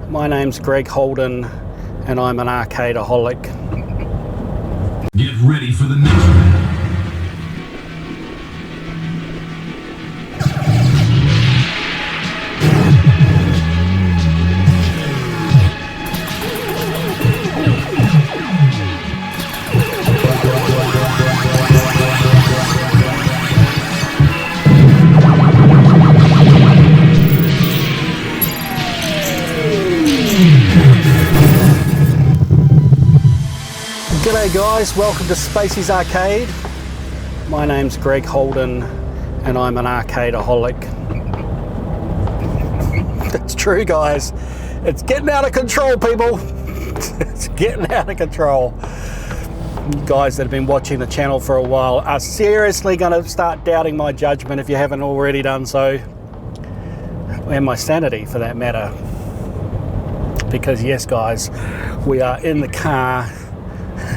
My name's Greg Holden and I'm an arcadeaholic. Get ready for the next round. G'day guys, welcome to Spacies Arcade. My name's Greg Holden and I'm an arcadeaholic. That's true guys, it's getting out of control people. It's getting out of control. You guys that have been watching the channel for a while are seriously going to start doubting my judgment if you haven't already done so. And my sanity for that matter. Because yes guys, we are in the car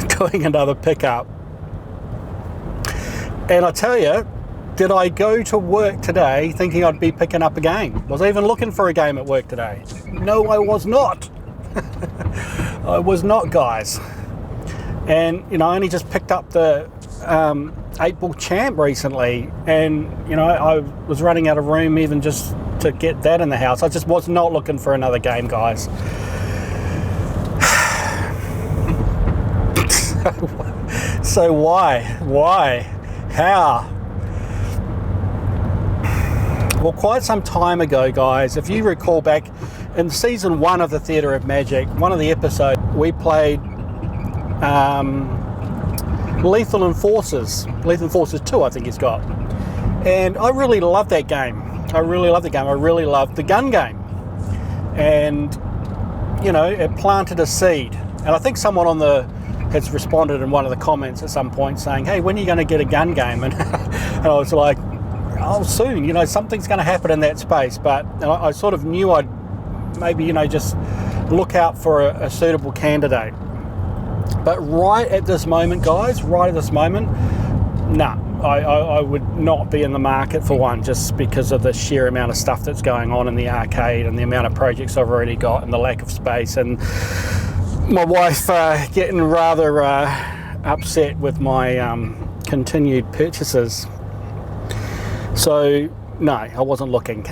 doing another pickup. And I tell you, did I go to work today thinking I'd be picking up a game? Was I even looking for a game at work today? No, I was not. I was not, guys. And you know, I only just picked up the 8-ball champ recently, and you know, I was running out of room even just to get that in the house. I just was not looking for another game, guys. So why? How? Well, quite some time ago, guys, if you recall back in season 1 of the Theatre of Magic, one of the episodes, we played Lethal Enforcers 2, I think it's got. And I really loved that game. I really loved the gun game. And, you know, it planted a seed. And I think someone has responded in one of the comments at some point saying, hey, when are you going to get a gun game? And, and I was like, oh, soon, you know, something's going to happen in that space. But I sort of knew I'd maybe, you know, just look out for a suitable candidate. But right at this moment, guys, nah, I would not be in the market for one, just because of the sheer amount of stuff that's going on in the arcade and the amount of projects I've already got and the lack of space, and my wife getting rather upset with my continued purchases. So no, I wasn't looking.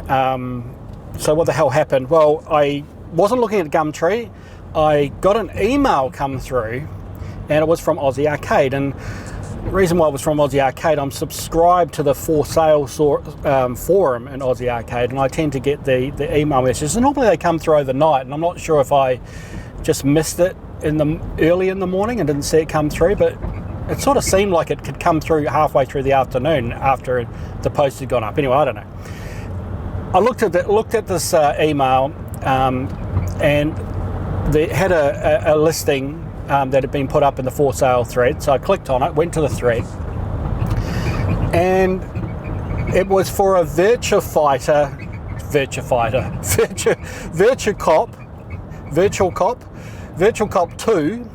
So what the hell happened? Well, I wasn't looking at Gumtree. I got an email come through, and it was from Aussie Arcade. And the reason why it was from Aussie Arcade, I'm subscribed to the for sale forum in Aussie Arcade, and I tend to get the email messages. And normally they come through overnight, and I'm not sure if I just missed it early in the morning and didn't see it come through, but it sort of seemed like it could come through halfway through the afternoon after the post had gone up. Anyway, I don't know. I looked at this email, and they had a listing that had been put up in the for sale thread. So I clicked on it, went to the thread, and it was for a Virtua Cop 2.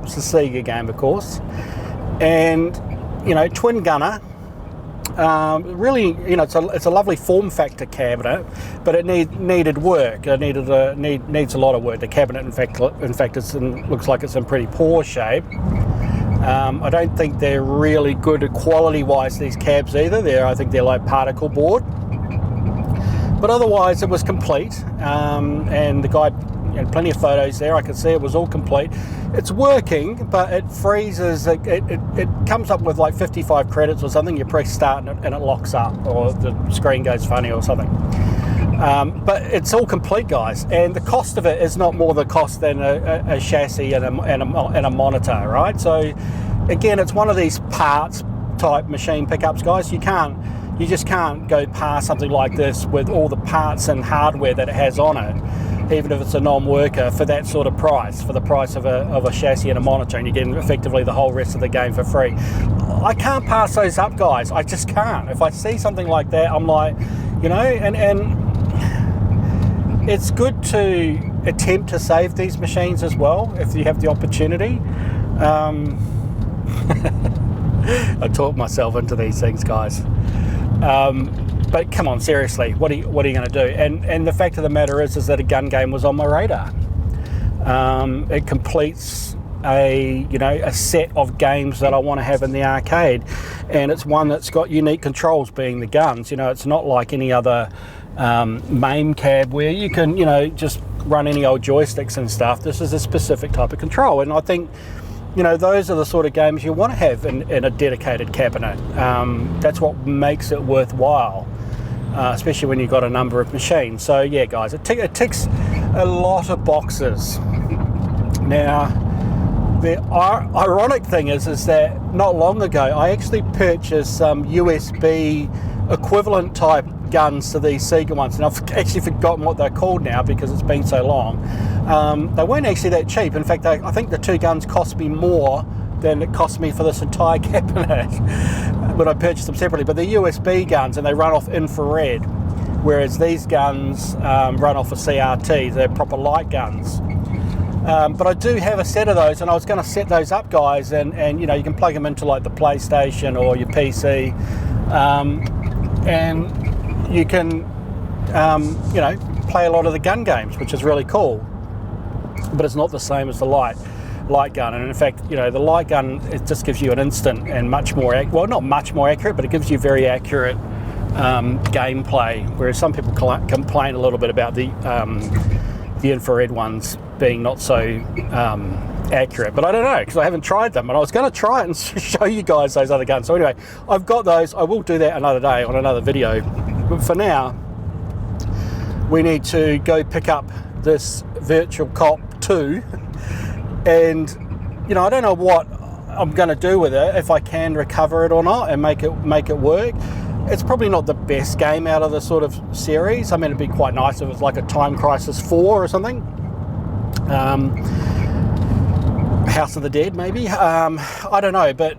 It's a Sega game, of course, and you know, twin gunner. Really, you know, it's a lovely form factor cabinet, but it needed work. It needs a lot of work. The cabinet, in fact, looks like it's in pretty poor shape. I don't think they're really good quality-wise, these cabs either. I think they're like particle board. But otherwise, it was complete, and the guy, you know, plenty of photos there. I could see it was all complete. It's working, but it freezes. It comes up with like 55 credits or something. You press start and it locks up, or the screen goes funny or something. But it's all complete, guys, and the cost of it is not more the cost than a chassis and a monitor, right? So again, it's one of these parts type machine pickups, guys. You just can't go past something like this with all the parts and hardware that it has on it, even if it's a non-worker, for that sort of price, for the price of a chassis and a monitor, and you're getting effectively the whole rest of the game for free. I can't pass those up, guys. I just can't. If I see something like that, I'm like, you know, and it's good to attempt to save these machines as well if you have the opportunity. I talk myself into these things, guys. But come on, seriously, what are you going to do? And the fact of the matter is that a gun game was on my radar. It completes a set of games that I want to have in the arcade, and it's one that's got unique controls, being the guns. It's not like any other MAME cab where you can just run any old joysticks and stuff. This is a specific type of control, and I think those are the sort of games you want to have in a dedicated cabinet. That's what makes it worthwhile, especially when you've got a number of machines. So yeah, guys, it ticks a lot of boxes. Now, the ironic thing is that not long ago I actually purchased some USB equivalent type guns to these Sega ones, and I've actually forgotten what they're called now because it's been so long. They weren't actually that cheap. In fact, I think the two guns cost me more than it cost me for this entire cabinet when I purchased them separately. But they're USB guns and they run off infrared, whereas these guns run off a CRT. They're proper light guns. But I do have a set of those, and I was going to set those up, guys, and you can plug them into like the PlayStation or your PC, and you can play a lot of the gun games, which is really cool. But it's not the same as the light gun, and in fact, the light gun, it just gives you an instant and much more not much more accurate, but it gives you very accurate gameplay. Whereas some people complain a little bit about the infrared ones being not so accurate, but I don't know because I haven't tried them, and I was going to try it and show you guys those other guns. So anyway, I've got those. I will do that another day on another video, but for now we need to go pick up this Virtua Cop 2, and I don't know what I'm going to do with it, if I can recover it or not and make it work. It's probably not the best game out of the sort of series. I mean, it'd be quite nice if it was like a Time Crisis 4 or something. House of the Dead, maybe. I don't know, but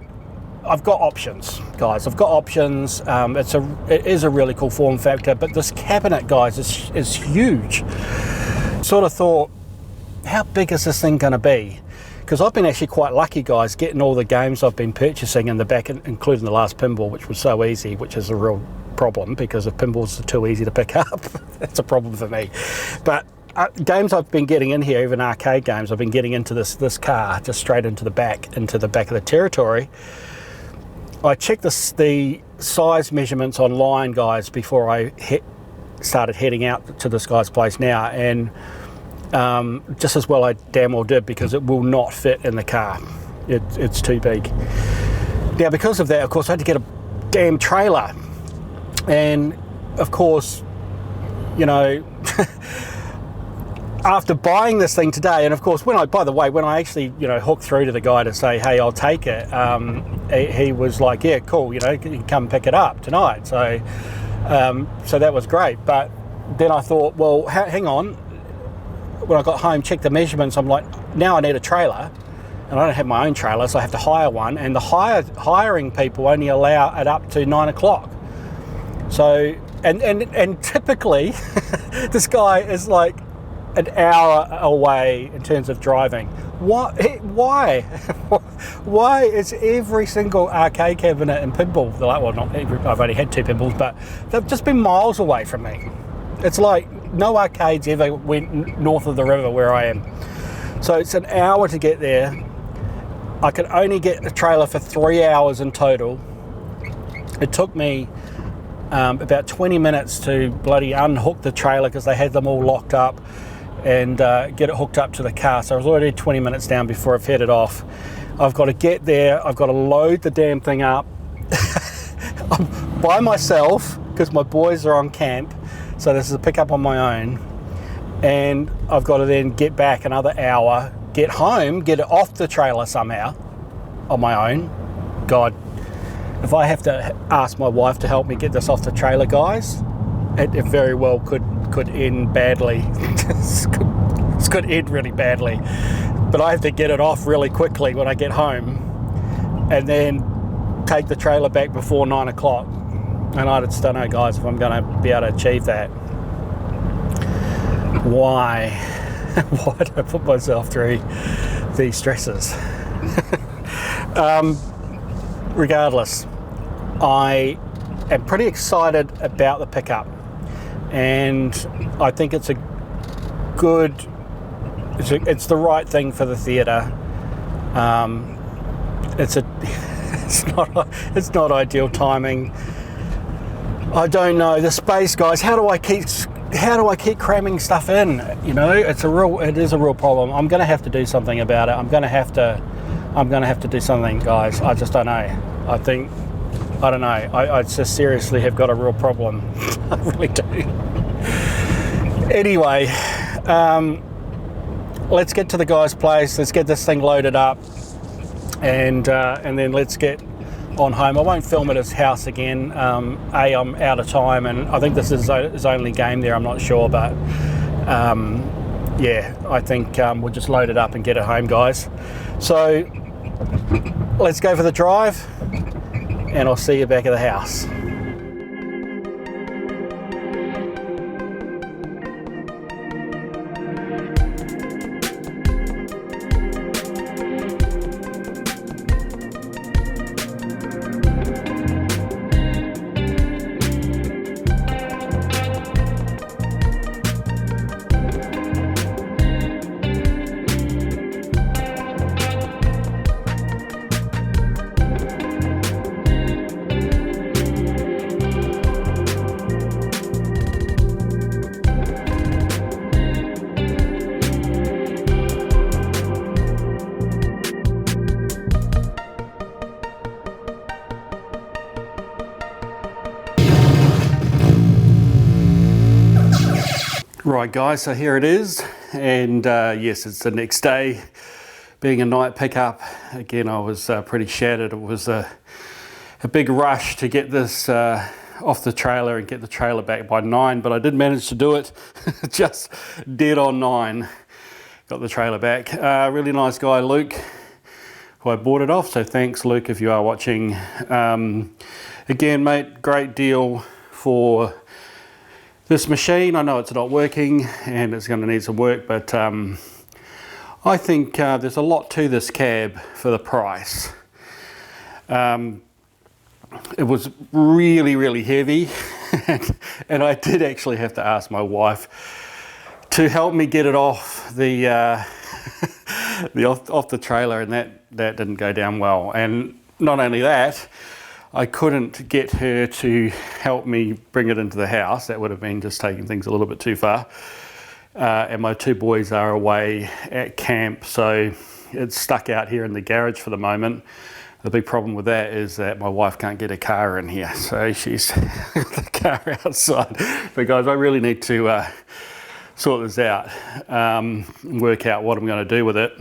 I've got options, guys. I've got options. It is a really cool form factor, but this cabinet, guys, is huge. Sort of thought, how big is this thing going to be? Because I've been actually quite lucky, guys, getting all the games I've been purchasing in the back, including the last pinball, which was so easy, which is a real problem because if pinballs are too easy to pick up, that's a problem for me. But games I've been getting in here, even arcade games, I've been getting into this car, just straight into the back of the territory. I checked the size measurements online, guys, before I started heading out to this guy's place now, and just as well I damn well did, because it will not fit in the car. It's too big. Now, because of that, of course, I had to get a damn trailer, and of course, after buying this thing today, and of course, when I actually, hooked through to the guy to say, hey, I'll take it, he was like, yeah, cool, you can come pick it up tonight. So that was great. But then I thought, well, hang on. When I got home, checked the measurements, I'm like, now I need a trailer, and I don't have my own trailer, so I have to hire one. And the hiring people only allow it up to 9 o'clock. So, and typically, this guy is like an hour away in terms of driving. Why? Why is every single arcade cabinet and pinball, well, not every, I've only had 2 pinballs, but they've just been miles away from me. It's like no arcades ever went north of the river where I am. So it's an hour to get there. I could only get a trailer for 3 hours in total. It took me about 20 minutes to bloody unhook the trailer because they had them all locked up, and get it hooked up to the car. So I was already 20 minutes down before I've headed off. I've got to get there, I've got to load the damn thing up. I'm by myself because my boys are on camp, so this is a pickup on my own, and I've got to then get back another hour, get home, get it off the trailer somehow on my own. God, if I have to ask my wife to help me get this off the trailer, guys, it very well could end badly. This could end really badly. But I have to get it off really quickly when I get home, and then take the trailer back before 9 o'clock. And I just don't know, guys, if I'm going to be able to achieve that. Why? Why do I put myself through these stresses? Regardless, I am pretty excited about the pickup, and I think it's a good, it's the right thing for the theatre. It's not ideal timing. I don't know, the space, guys. How do I keep cramming stuff in? You know, it is a real problem. I'm going to have to do something about it. I'm going to have to do something, guys. I just don't know. I don't know. I just seriously have got a real problem. I really do. Anyway, let's get to the guy's place. Let's get this thing loaded up, and then let's get on home. I won't film at his house again. I'm out of time, and I think this is his only game there. I'm not sure, but yeah, I think we'll just load it up and get it home, guys. So let's go for the drive, and I'll see you back at the house. Right guys, so here it is, and yes, it's the next day. Being a night pickup, again I was pretty shattered. It was a big rush to get this off the trailer and get the trailer back by 9, but I did manage to do it, just dead on 9. Got the trailer back. Really nice guy, Luke, who I bought it off, so thanks Luke if you are watching. Again mate, great deal for this machine. I know it's not working and it's going to need some work, but I think there's a lot to this cab for the price. It was really heavy, and I did actually have to ask my wife to help me get it off the off the trailer, and that didn't go down well. And not only that, I couldn't get her to help me bring it into the house. That would have been just taking things a little bit too far. And my two boys are away at camp, so it's stuck out here in the garage for the moment. The big problem with that is that my wife can't get a car in here, so she's the car outside. But guys, I really need to sort this out, work out what I'm going to do with it.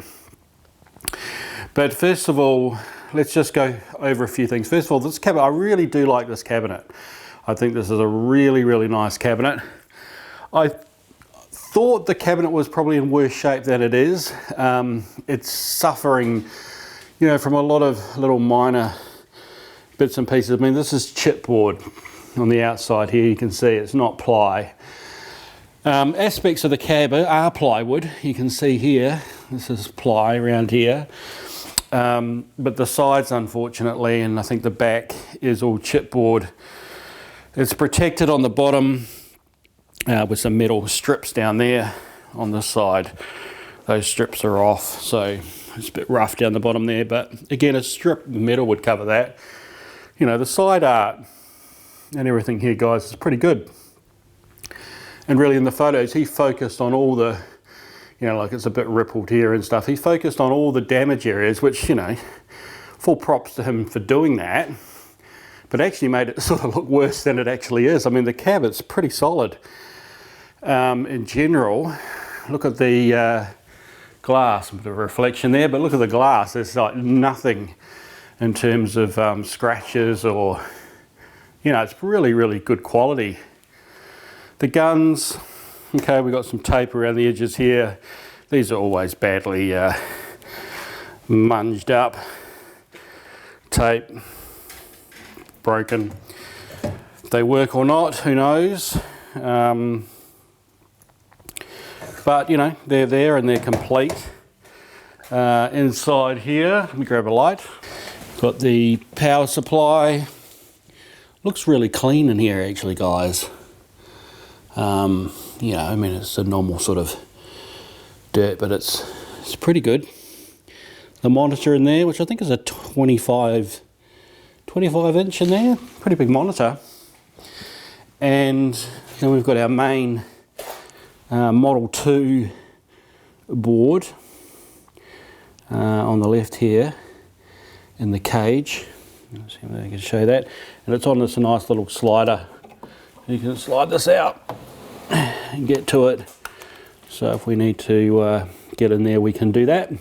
But first of all, let's just go over a few things. First of all, this cabinet, I really do like this cabinet. I think this is a really nice cabinet. I thought the cabinet was probably in worse shape than it is. It's suffering, you know, from a lot of little minor bits and pieces. I mean, this is chipboard on the outside here. You can see it's not ply. Aspects of the cab are plywood. You can see here, this is ply around here. But the sides, unfortunately, and I think the back is all chipboard. It's protected on the bottom with some metal strips down there on this side. Those strips are off, so it's a bit rough down the bottom there, but again, a strip of metal would cover that. You know, the side art and everything here, guys, is pretty good. And really in the photos, he focused on all the, you know, like it's a bit rippled here and stuff. He focused on all the damage areas, which, you know, full props to him for doing that, but actually made it sort of look worse than it actually is. I mean, the cabinet's pretty solid in general. Look at the glass, a bit of reflection there, but look at the glass. There's like nothing in terms of scratches or, you know, it's really good quality. The guns, okay, we've got some tape around the edges here. These are always badly munged up. Tape, broken. If they work or not, who knows? But, you know, they're there and they're complete. Inside here, let me grab a light. Got the power supply Looks really clean in here actually, guys. You know, I mean, it's a normal sort of dirt, but it's pretty good. The monitor in there, which I think is a 25 inch in there, pretty big monitor. And then we've got our main Model 2 board on the left here in the cage. Let's see if I can show that. And it's on this nice little slider. You can slide this out and get to it. So if we need to get in there, we can do that.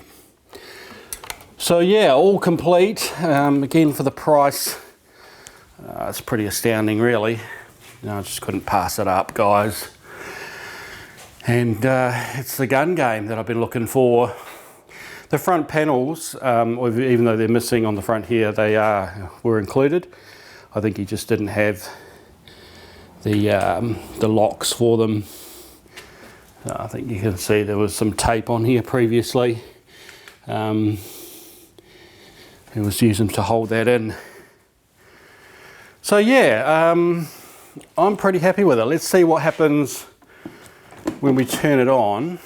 So yeah, all complete. Again, for the price, it's pretty astounding really. You know, I just couldn't pass it up, guys. And it's the gun game that I've been looking for. The front panels, even though they're missing on the front here, they were included. I think he just didn't have the locks for them. I think you can see there was some tape on here previously. He was using to hold that in. So yeah, I'm pretty happy with it. Let's see what happens when we turn it on.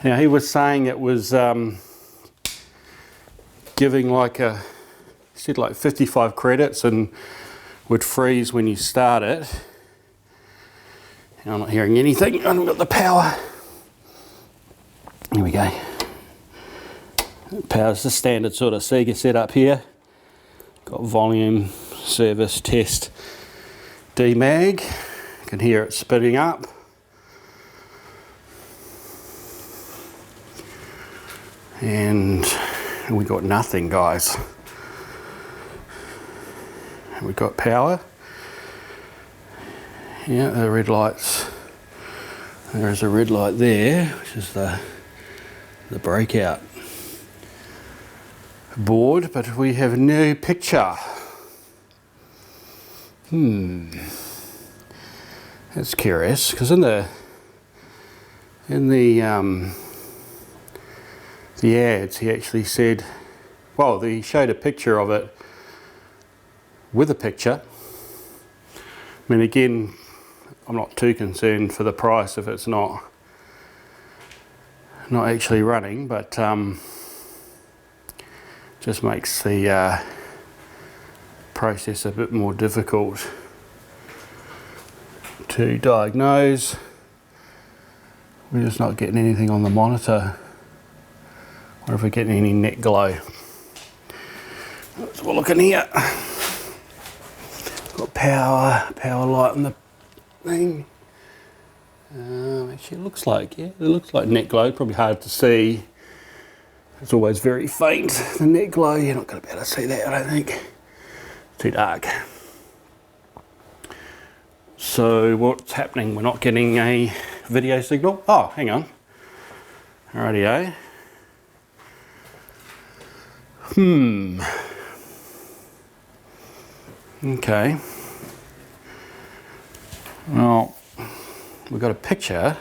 Now he was saying it was giving like he said like 55 credits and would freeze when you start it. I'm not hearing anything. I haven't got the power. Here we go. Power's the standard sort of Sega setup here. Got volume, service, test, demag. You can hear it spitting up. And we got nothing, guys. We got power. Yeah, the red lights. There is a red light there, which is the breakout board, but we have no picture. That's curious, because in the ads he actually said, well, he showed a picture of it with a picture. I mean, again, I'm not too concerned for the price if it's not actually running, but just makes the process a bit more difficult to diagnose. We're just not getting anything on the monitor, or if we're getting any net glow. Let's have a look in here. Got power light on the thing. Actually, it looks like, yeah, it looks like net glow. Probably hard to see. It's always very faint, the net glow. You're not going to be able to see that, I don't think. Too dark. So what's happening? We're not getting a video signal. Oh, hang on. Rightio. Okay. Well, we've got a picture.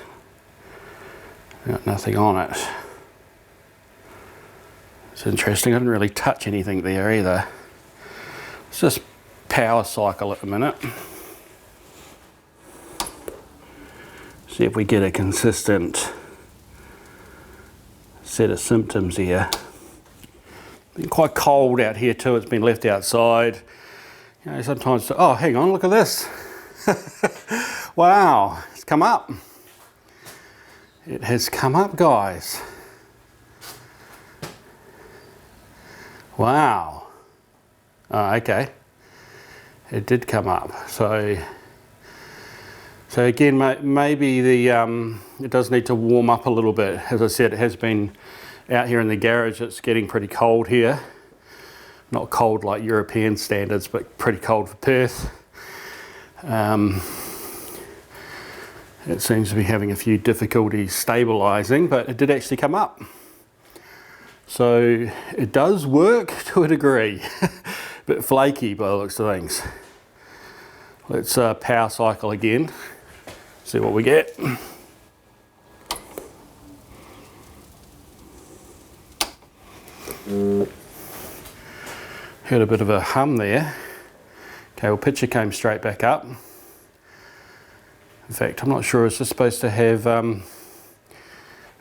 Got nothing on it. It's interesting. I didn't really touch anything there either. It's just power cycle at the minute. See if we get a consistent set of symptoms here. Been quite cold out here too. It's been left outside. You know, sometimes, oh, hang on, look at this. Wow, it's come up. It has come up, guys. Wow. Oh, okay. It did come up. So again, maybe it does need to warm up a little bit. As I said, it has been out here in the garage. It's getting pretty cold here. Not cold like European standards, but pretty cold for Perth. It seems to be having a few difficulties stabilising, but it did actually come up. So it does work to a degree. Bit flaky by the looks of things. Let's power cycle again. See what we get. Heard a bit of a hum there. Okay, well, picture came straight back up. In fact, I'm not sure it's just supposed to have a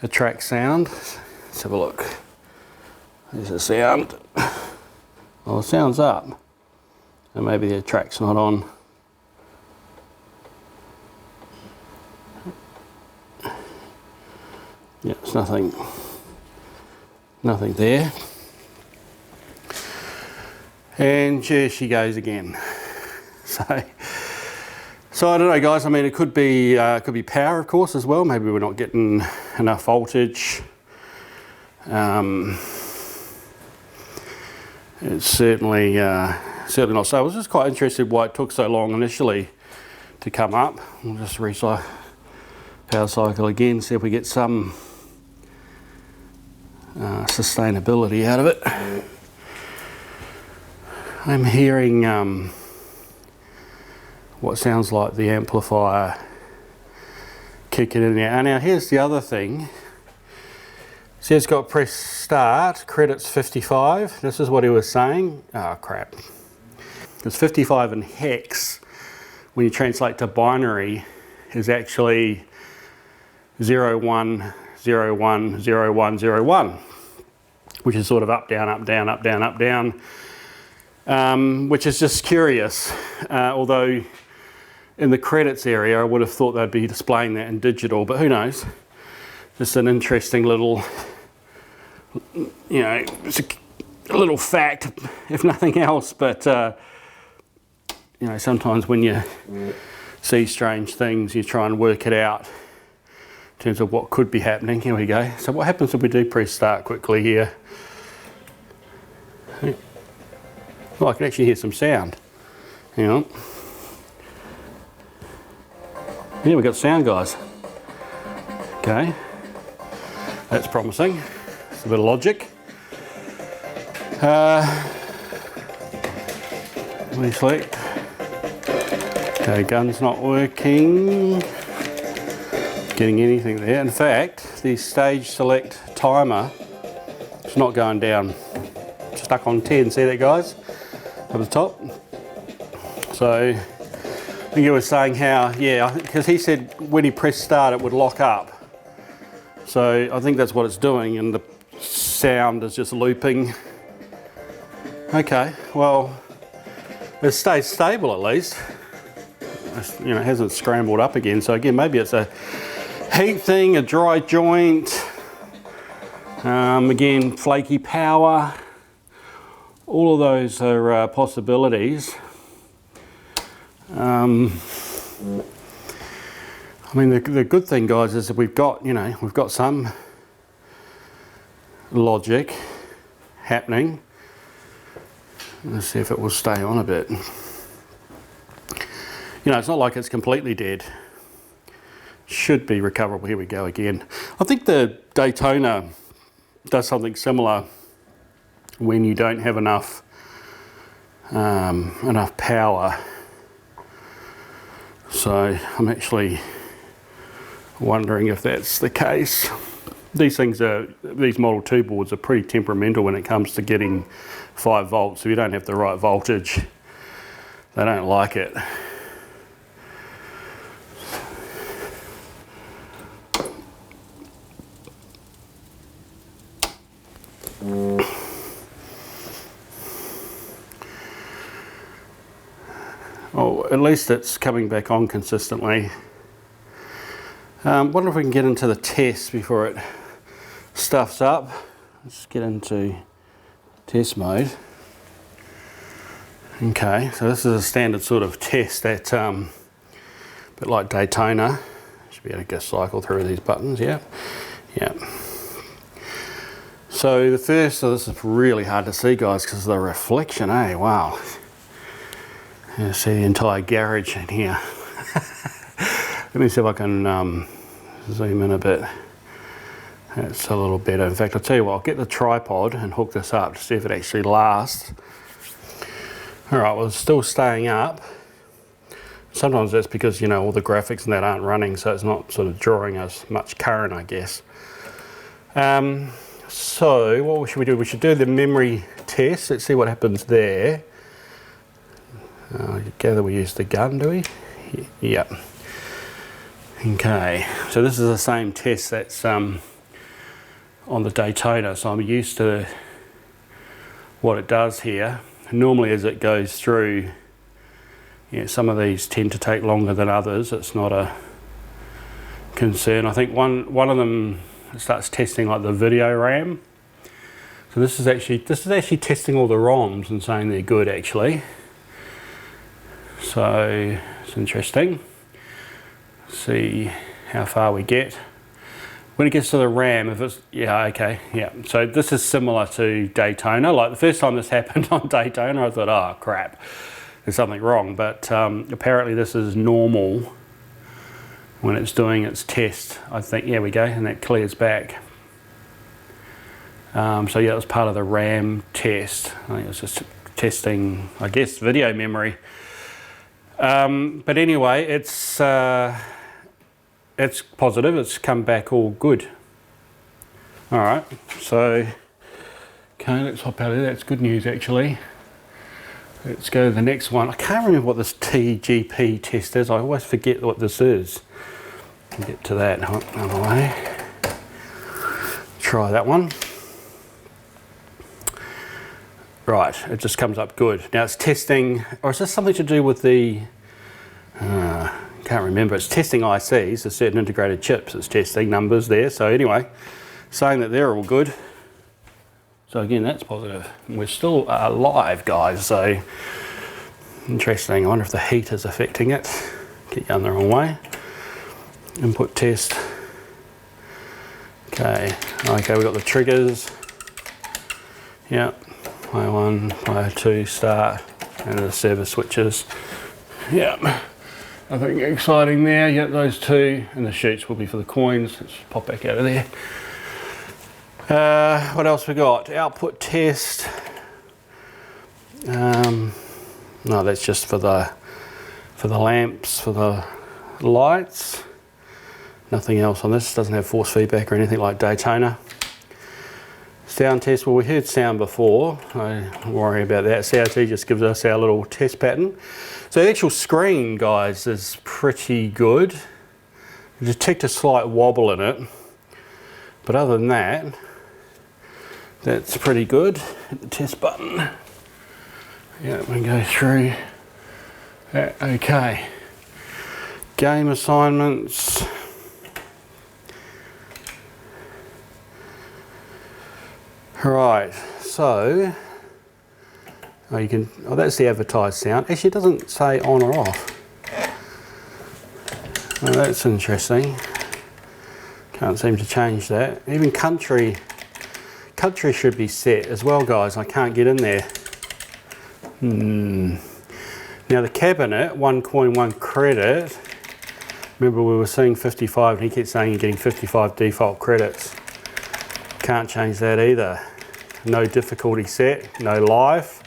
track sound. Let's have a look. There's a sound. Well, the sound's up. And maybe the track's not on. Yeah, there's nothing there. And here she goes again. So I don't know, guys. I mean, it could be power, of course, as well. Maybe we're not getting enough voltage. It's certainly not so. I was just quite interested why it took so long initially to come up. We'll just power cycle again, see if we get some sustainability out of it. I'm hearing what sounds like the amplifier kicking in there. And now here's the other thing. It says got press start, credits 55. This is what he was saying. Oh crap. Because 55 in hex, when you translate to binary, is actually 01010101, which is sort of up, down, up, down, up, down, up, down, which is just curious. Although in the credits area, I would have thought they'd be displaying that in digital, but who knows? Just an interesting little, it's a little fact, if nothing else. But sometimes when you see strange things, you try and work it out in terms of what could be happening. Here we go. So what happens if we do press start quickly here? Oh, I can actually hear some sound. Hang on. Yeah, we got sound, guys. Okay. That's promising. It's a bit of logic. We select. Okay, gun's not working. Getting anything there. In fact, the stage select timer is not going down. It's stuck on 10. See that, guys? Up the top. So I think he was saying how, yeah, because he said when he pressed start it would lock up. So I think that's what it's doing, and the sound is just looping. Okay, well, it stays stable at least. It hasn't scrambled up again. So again, maybe it's a heat thing, a dry joint. Again, flaky power. All of those are possibilities. I mean, the good thing, guys, is that we've got some logic happening. Let's see if it will stay on a bit. It's not like it's completely dead. Should be recoverable. Here we go again. I think the Daytona does something similar when you don't have enough power. So I'm actually wondering if that's the case. These Model 2 boards are pretty temperamental when it comes to getting 5 volts. If you don't have the right voltage, they don't like it. Oh, at least it's coming back on consistently. Wonder if we can get into the test before it stuffs up. Let's get into test mode. Okay, so this is a standard sort of test that, a bit like Daytona. Should be able to go cycle through these buttons, yeah. So this is really hard to see, guys, because of the reflection, eh? Wow. You see the entire garage in here. Let me see if I can zoom in a bit. That's a little better. In fact, I'll tell you what, I'll get the tripod and hook this up to see if it actually lasts. All right, well, it's still staying up. Sometimes that's because, all the graphics and that aren't running, so it's not sort of drawing us much current, I guess. So what should we do? We should do the memory test. Let's see what happens there. I gather we use the gun, do we? Yep. Okay, so this is the same test that's on the Daytona, so I'm used to what it does here. Normally as it goes through, some of these tend to take longer than others. It's not a concern. I think one of them starts testing like the video RAM. So this is actually testing all the ROMs and saying they're good actually. So it's interesting. See how far we get. When it gets to the RAM, if it's, so this is similar to Daytona. Like the first time this happened on Daytona, I thought, oh crap, there's something wrong. But apparently this is normal when it's doing its test. I think, there we go, and that clears back. So yeah, it was part of the RAM test. I think it was just testing, I guess, video memory. But anyway, it's positive, it's come back all good. Alright, so, okay, let's hop out of there. That's good news actually. Let's go to the next one. I can't remember what this TGP test is. I always forget what this is. I'll get to that another way. Try that one. Right, it just comes up good. Now it's testing, or is this something to do with the, can't remember, it's testing ICs, there's certain integrated chips, it's testing numbers there. So anyway, saying that they're all good. So again, that's positive. We're still alive, guys, so interesting. I wonder if the heat is affecting it. Get you on the wrong way. Input test. Okay, we've got the triggers. Yep. Player 1, player 2, start, and the server switches. Yep, nothing exciting there. Yep, those two, and the shoots will be for the coins. Let's pop back out of there. What else we got? Output test. No, that's just for the lamps, for the lights. Nothing else on this. Doesn't have force feedback or anything like Daytona. Sound test, well we heard sound before, I don't worry about that. CRT just gives us our little test pattern. So the actual screen, guys, is pretty good. I detect a slight wobble in it, but other than that, that's pretty good. Hit the test button. Yeah, we can go through that. Okay. Game assignments. Right, so you can, that's the advertised sound. Actually, it doesn't say on or off. Oh, that's interesting. Can't seem to change that. Even country should be set as well, guys. I can't get in there. Now the cabinet, 1 coin, 1 credit. Remember we were seeing 55 and he keeps saying you're getting 55 default credits. Can't change that either. No difficulty set, no live.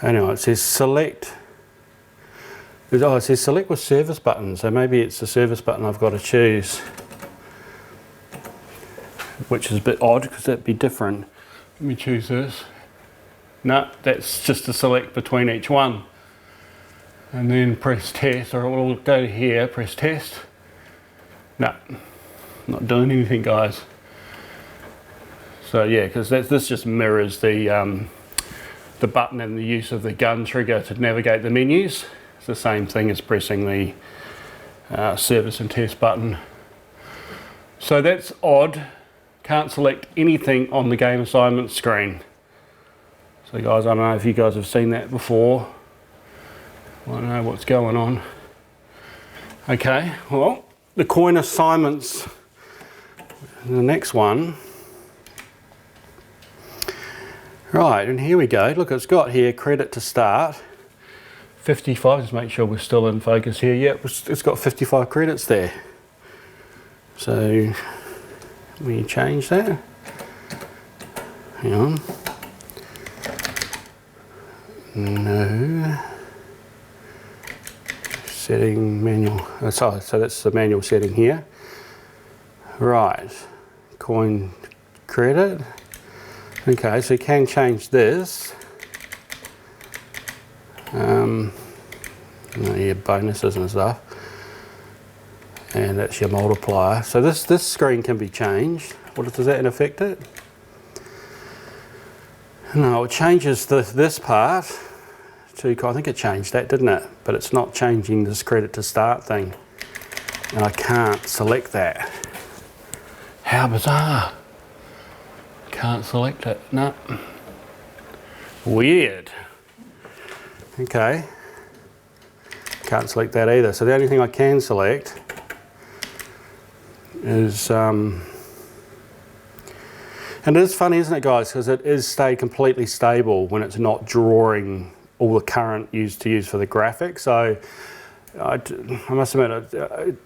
Anyway, it says select. Oh, it says select with service button, so maybe it's the service button I've got to choose. Which is a bit odd because that'd be different. Let me choose this. No, that's just to select between each one. And then press test, or we'll go here, press test. No, not doing anything, guys. So yeah, because this just mirrors the button and the use of the gun trigger to navigate the menus. It's the same thing as pressing the service and test button. So that's odd. Can't select anything on the game assignment screen. So guys, I don't know if you guys have seen that before. I don't know what's going on. Okay, well, the coin assignments, the next one. Right, and here we go. Look, it's got here credit to start. 55, just make sure we're still in focus here. Yep, it's got 55 credits there. So, we change that. Hang on. No. Setting manual. So that's the manual setting here. Right. Coin credit. Okay, so you can change this. Your bonuses and stuff, and that's your multiplier. So this screen can be changed. What does that affect it? No, it changes this part to, I think it changed that, didn't it? But it's not changing this credit to start thing, and I can't select that. How bizarre! Can't select it. No. Weird. Okay. Can't select that either. So the only thing I can select is, and it is funny, isn't it, guys? Because it is stayed completely stable when it's not drawing all the current used for the graphics. So I must admit, it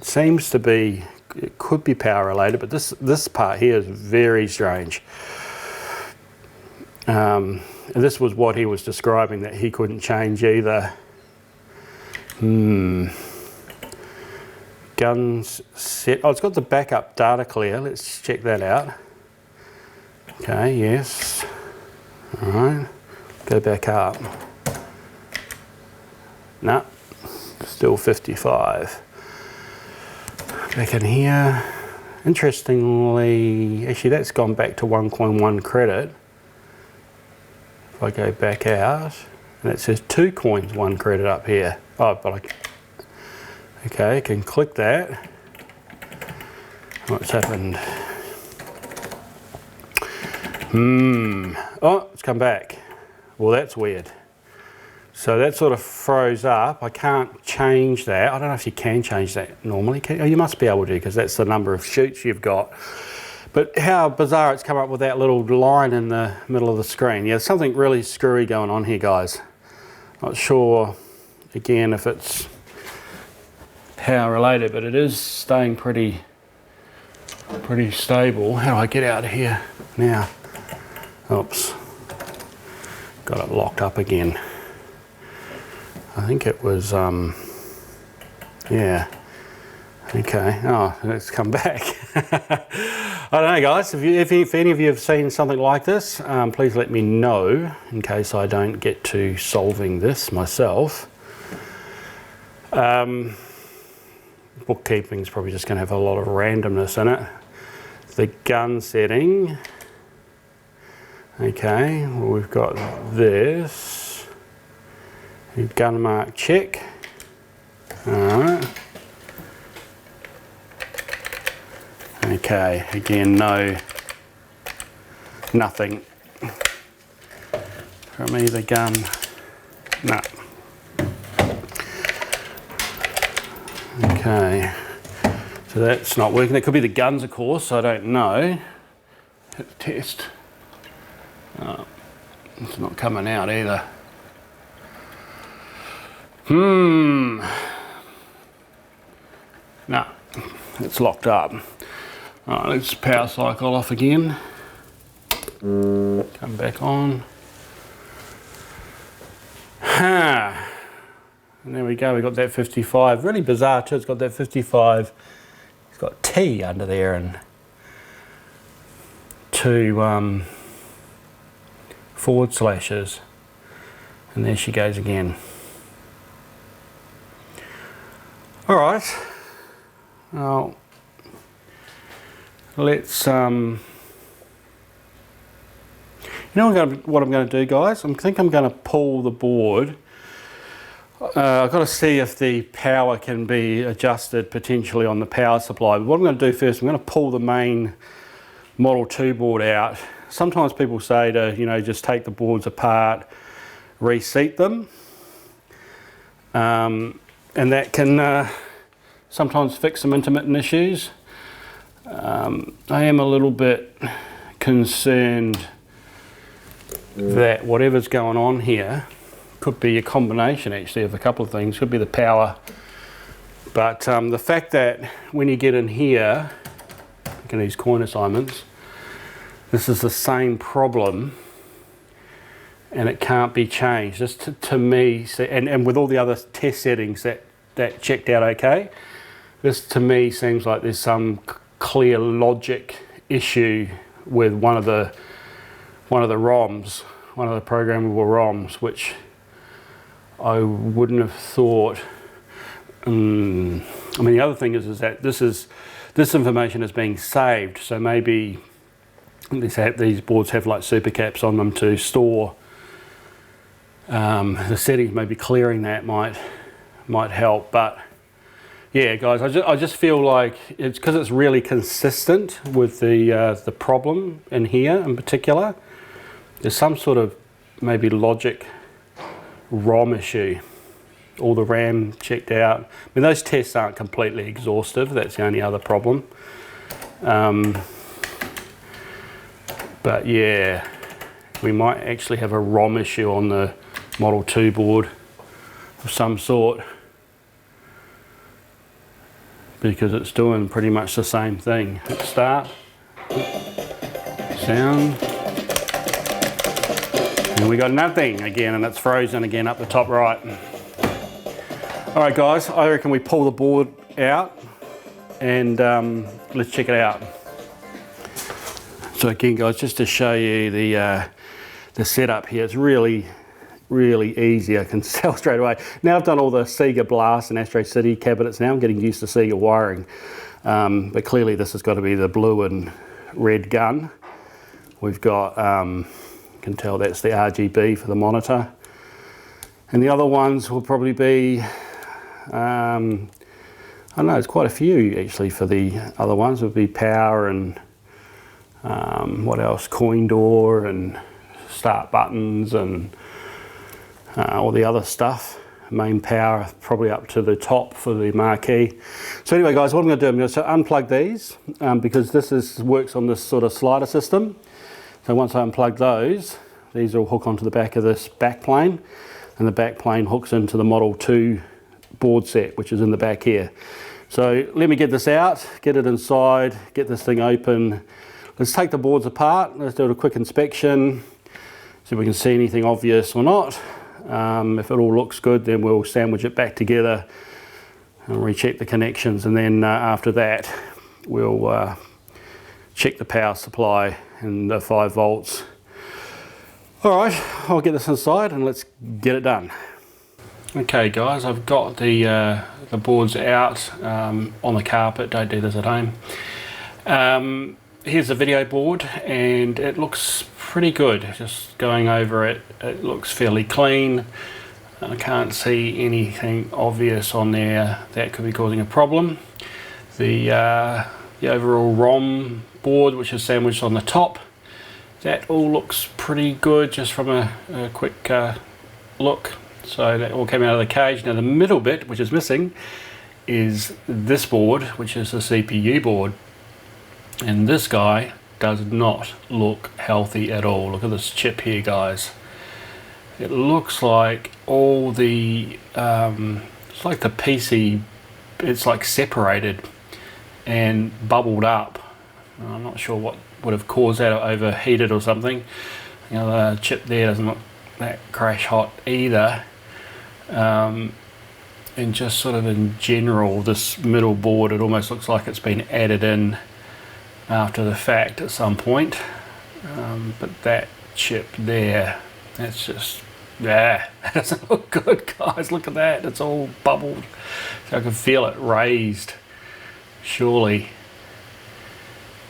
seems to be, it could be power related, but this part here is very strange. And this was what he was describing, that he couldn't change either. Guns set. Oh, it's got the backup data clear. Let's check that out. Okay, yes. All right, go back up. No, still 55. Back in here. Interestingly, actually that's gone back to 1.1 credit. If I go back out, and it says 2 coins, 1 credit up here. Oh, but okay, I can click that. What's happened? Oh, it's come back. Well, that's weird. So that sort of froze up. I can't change that. I don't know if you can change that normally. Oh, you must be able to, because that's the number of shoots you've got. But how bizarre it's come up with that little line in the middle of the screen. Yeah, there's something really screwy going on here, guys. Not sure, again, if it's power related, but it is staying pretty stable. How do I get out of here now? Oops, got it locked up again. I think it was, yeah. Okay, oh, it's come back. I don't know, guys, if any of you have seen something like this, please let me know in case I don't get to solving this myself. Bookkeeping is probably just going to have a lot of randomness in it. The gun setting. Okay, well, we've got this. Gun mark check. Alright. Okay, again, nothing from either gun. No. Okay, so that's not working. It could be the guns, of course, I don't know. Hit test. Oh, it's not coming out either. No, it's locked up. Alright, let's power cycle off again. Come back on. And there we go, we got that 55. Really bizarre too, it's got that 55. It's got T under there and 2 forward slashes. And there she goes again. Alright. Well, let's, you know what I'm going to do, guys? I think I'm going to pull the board. I've got to see if the power can be adjusted potentially on the power supply. But what I'm going to do first, I'm going to pull the main Model 2 board out. Sometimes people say to, just take the boards apart, reseat them. And that can sometimes fix some intermittent issues. I am a little bit concerned that whatever's going on here could be a combination actually of a couple of things. Could be the power, but the fact that when you get in here, look at these coin assignments, this is the same problem and it can't be changed. This to me, and with all the other test settings that checked out okay, this to me seems like there's some clear logic issue with one of the ROMs, one of the programmable ROMs, which I wouldn't have thought. I mean, the other thing is that this information is being saved, so maybe these boards have like super caps on them to store the settings. Maybe clearing that might help. But yeah, guys, I just feel like it's because it's really consistent with the problem in here in particular. There's some sort of maybe logic ROM issue. All the RAM checked out. I mean, those tests aren't completely exhaustive. That's the only other problem. But yeah, we might actually have a ROM issue on the Model 2 board of some sort, because it's doing pretty much the same thing. Hit start, sound, and we got nothing again, and it's frozen again up the top right. All right, guys, I reckon we pull the board out and let's check it out. So again, guys, just to show you the setup here, it's really easy. I can tell straight away. Now I've done all the Sega Blast and Astro City cabinets. Now I'm getting used to Sega wiring, but clearly this has got to be the blue and red gun. We've got, you can tell that's the RGB for the monitor, and the other ones will probably be. I don't know, there's quite a few actually for the other ones. Would be power and what else, coin door and start buttons and all the other stuff. Main power probably up to the top for the marquee. So anyway, guys, what I'm going to do, I'm going to unplug these because this works on this sort of slider system. So once I unplug those, these will hook onto the back of this back plane, and the back plane hooks into the Model 2 board set, which is in the back here. So let me get this out, get it inside, get this thing open. Let's take the boards apart. Let's do a quick inspection, see if we can see anything obvious or not. If it all looks good, then we'll sandwich it back together and recheck the connections, and then after that we'll check the power supply and the 5 volts. All right, I'll get this inside and let's get it done. Okay, guys, I've got the boards out on the carpet. Don't do this at home. Here's the video board, and it looks pretty good. Just going over it, it looks fairly clean. I can't see anything obvious on there that could be causing a problem. The overall ROM board, which is sandwiched on the top, that all looks pretty good just from a quick look. So that all came out of the cage. Now the middle bit, which is missing, is this board, which is the CPU board. And this guy does not look healthy at all. Look at this chip here, guys. It looks like all the, it's like the PC, it's like separated and bubbled up. I'm not sure what would have caused that, or overheated or something. You know, the chip there doesn't look that crash hot either. And just sort of in general, this middle board, it almost looks like it's been added in after the fact at some point. But that chip there, that's just, that doesn't look good, guys. Look at that, it's all bubbled. So I can feel it raised. Surely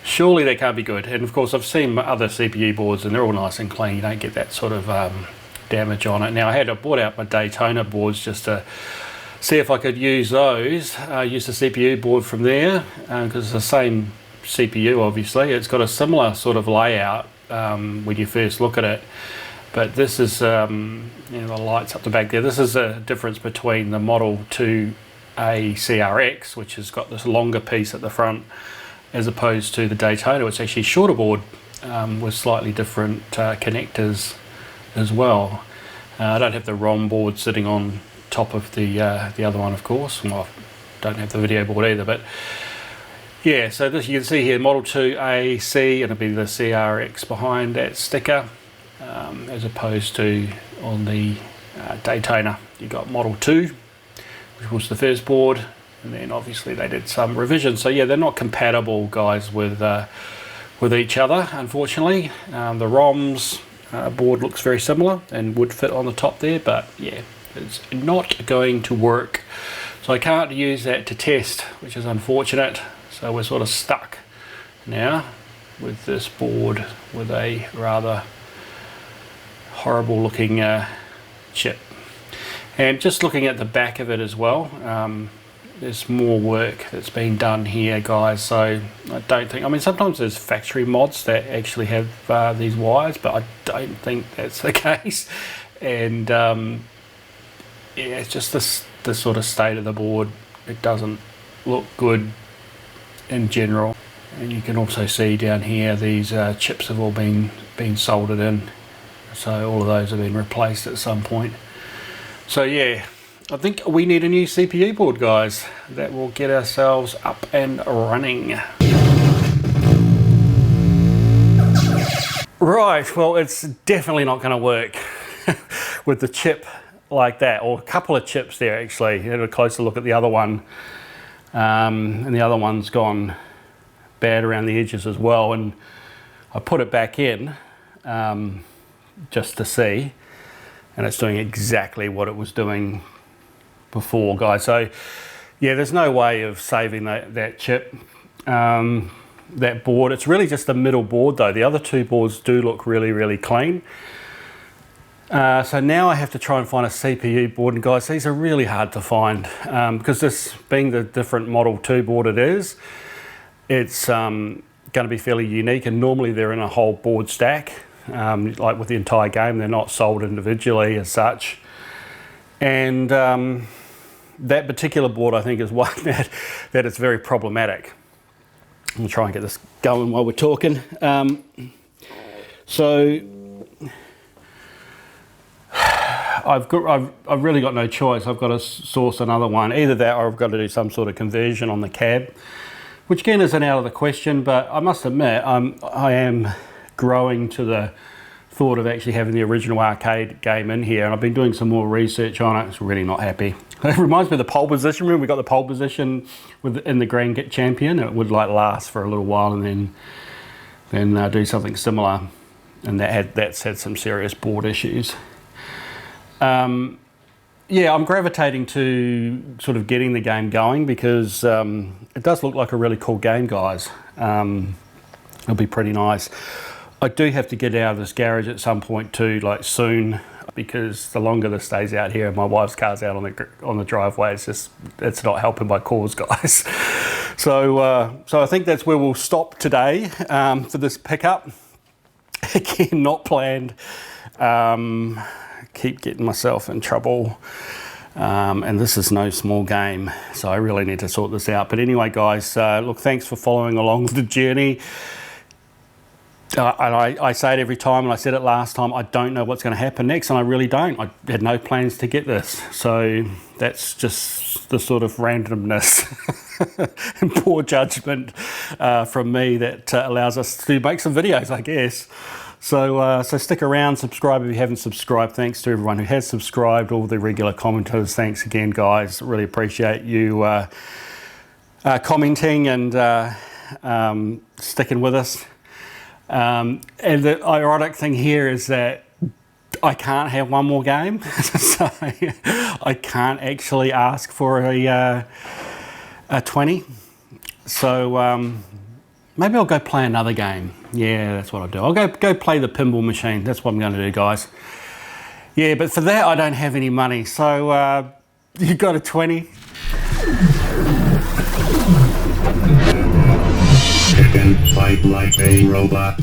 that can't be good. And of course, I've seen other CPU boards and they're all nice and clean. You don't get that sort of damage on it. Now I brought out my Daytona boards just to see if I could use those, use the CPU board from there, because it's the same CPU obviously. It's got a similar sort of layout when you first look at it, but this is you know, the lights up the back there. This is a difference between the Model 2A CRX, which has got this longer piece at the front, as opposed to the Daytona. It's actually a shorter board with slightly different connectors as well. I don't have the ROM board sitting on top of the other one, of course. Well, I don't have the video board either, but yeah, so this, you can see here Model 2AC, and it'll be the CRX behind that sticker, as opposed to on the Daytona you got Model 2, which was the first board, and then obviously they did some revisions. So yeah, they're not compatible, guys, with each other, unfortunately. The ROM's board looks very similar and would fit on the top there, but yeah, it's not going to work. So I can't use that to test, which is unfortunate. So we're sort of stuck now with this board with a rather horrible looking chip. And just looking at the back of it as well, there's more work that's been done here, guys. So I don't think, I mean, sometimes there's factory mods that actually have these wires, but I don't think that's the case. And yeah, it's just the sort of state of the board. It doesn't look good in general. And you can also see down here these chips have all been soldered in, so all of those have been replaced at some point. So yeah, I think we need a new CPU board, guys, that will get ourselves up and running. Right, well, it's definitely not going to work with the chip like that, or a couple of chips there actually. Had a closer look at the other one, and the other one's gone bad around the edges as well, and I put it back in just to see, and it's doing exactly what it was doing before, guys. So yeah, there's no way of saving that chip, that board. It's really just the middle board though. The other two boards do look really clean. So now I have to try and find a CPU board, and guys, these are really hard to find because this being the different Model 2 board it is, it's going to be fairly unique, and normally they're in a whole board stack, like with the entire game. They're not sold individually as such. And that particular board, I think, is one that is very problematic. I'll try and get this going while we're talking. So I've really got no choice. I've got to source another one. Either that, or I've got to do some sort of conversion on the cab, which again isn't out of the question. But I must admit, I am growing to the thought of actually having the original arcade game in here, and I've been doing some more research on it. It's really not happy. It reminds me of the pole position. Remember, we got the pole position in the Grand Champion. It would like last for a little while and then do something similar, and that's had some serious board issues. Yeah, I'm gravitating to sort of getting the game going because it does look like a really cool game, guys. It'll be pretty nice. I do have to get out of this garage at some point too, like soon, because the longer this stays out here, my wife's car's out on the driveway. It's not helping my cause, guys. So I think that's where we'll stop today for this pickup. Again, not planned. Keep getting myself in trouble, and this is no small game, so I really need to sort this out. But anyway, guys, look, thanks for following along the journey. And I say it every time, and I said it last time, I don't know what's going to happen next, and I really don't. I had no plans to get this, so that's just the sort of randomness and poor judgment from me that allows us to make some videos, I guess. So stick around, subscribe if you haven't subscribed. Thanks to everyone who has subscribed, all the regular commenters. Thanks again, guys. Really appreciate you commenting and sticking with us. And the ironic thing here is that I can't have one more game, so I can't actually ask for a 20. So maybe I'll go play another game. Yeah, that's what I'll do. I'll go play the pinball machine. That's what I'm going to do, guys. Yeah, but for that I don't have any money. So you got a 20? Fight like a robot.